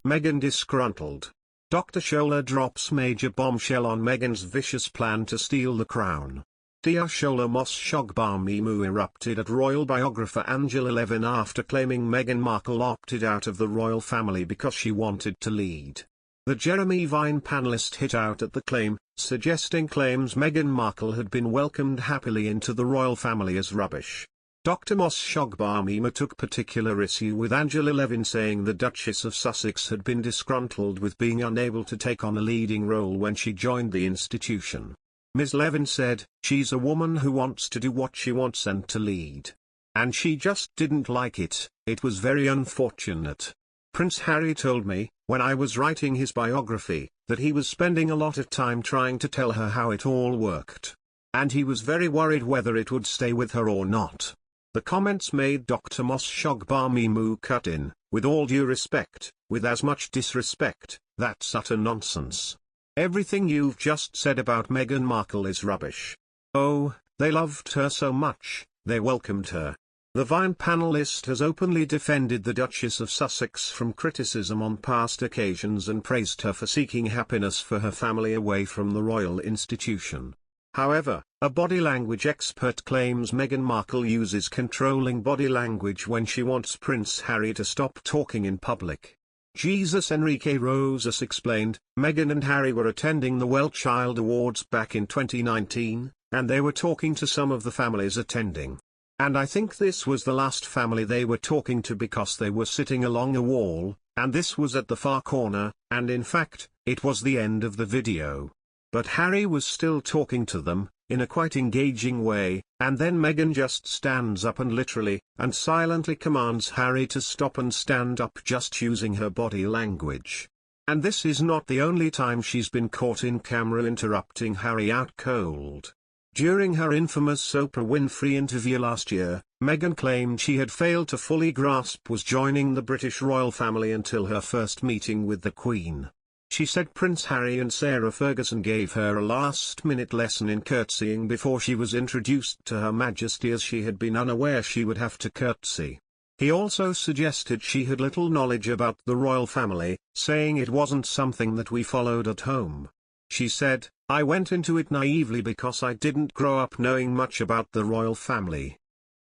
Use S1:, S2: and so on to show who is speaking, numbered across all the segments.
S1: Meghan disgruntled. Dr. Shola drops major bombshell on Meghan's vicious plan to steal the crown. Dear Shola Mos-Shogbamimu erupted at royal biographer Angela Levin after claiming Meghan Markle opted out of the royal family because she wanted to lead. The Jeremy Vine panellist hit out at the claim, suggesting claims Meghan Markle had been welcomed happily into the royal family as rubbish. Dr. Mos-Shogbamimu took particular issue with Angela Levin, saying the Duchess of Sussex had been disgruntled with being unable to take on a leading role when she joined the institution. Ms. Levin said, "She's a woman who wants to do what she wants and to lead. And she just didn't like it. It was very unfortunate. Prince Harry told me, when I was writing his biography, that he was spending a lot of time trying to tell her how it all worked. And he was very worried whether it would stay with her or not." The comments made Dr. Mos-Shogbamimu cut in, "With all due respect, with as much disrespect, that's utter nonsense. Everything you've just said about Meghan Markle is rubbish. Oh, they loved her so much, they welcomed her." The Vine panellist has openly defended the Duchess of Sussex from criticism on past occasions and praised her for seeking happiness for her family away from the royal institution. However, a body language expert claims Meghan Markle uses controlling body language when she wants Prince Harry to stop talking in public. Jesus Enrique Rosas explained, Meghan and Harry were attending the Well Child Awards back in 2019, and they were talking to some of the families attending. And I think this was the last family they were talking to because they were sitting along a wall, and this was at the far corner, and in fact, it was the end of the video. But Harry was still talking to them, in a quite engaging way, and then Meghan just stands up and literally, and silently commands Harry to stop and stand up just using her body language. And this is not the only time she's been caught in camera interrupting Harry out cold. During her infamous Oprah Winfrey interview last year, Meghan claimed she had failed to fully grasp was joining the British royal family until her first meeting with the Queen. She said Prince Harry and Sarah Ferguson gave her a last-minute lesson in curtsying before she was introduced to Her Majesty, as she had been unaware she would have to curtsy. He also suggested she had little knowledge about the royal family, saying it wasn't something that we followed at home. She said, "I went into it naively because I didn't grow up knowing much about the royal family.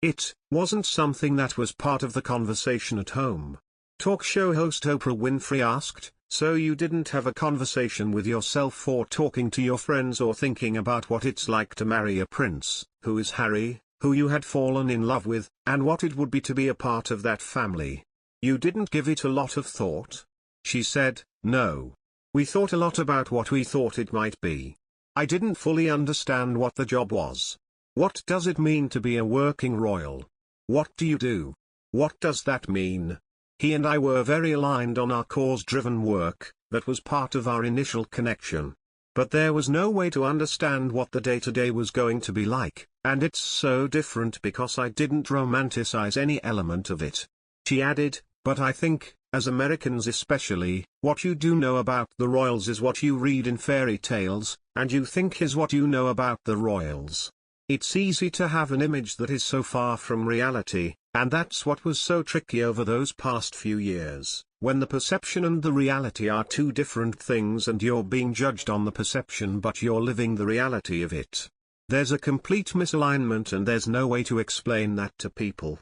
S1: It wasn't something that was part of the conversation at home." Talk show host Oprah Winfrey asked, "So you didn't have a conversation with yourself or talking to your friends or thinking about what it's like to marry a prince, who is Harry, who you had fallen in love with, and what it would be to be a part of that family? You didn't give it a lot of thought?" She said, "No. We thought a lot about what we thought it might be. I didn't fully understand what the job was. What does it mean to be a working royal? What do you do? What does that mean?" He and I were very aligned on our cause-driven work, that was part of our initial connection. But there was no way to understand what the day-to-day was going to be like, and it's so different because I didn't romanticize any element of it. She added, "But I think, as Americans especially, what you do know about the royals is what you read in fairy tales, and you think is what you know about the royals. It's easy to have an image that is so far from reality, and that's what was so tricky over those past few years, when the perception and the reality are two different things and you're being judged on the perception but you're living the reality of it. There's a complete misalignment and there's no way to explain that to people."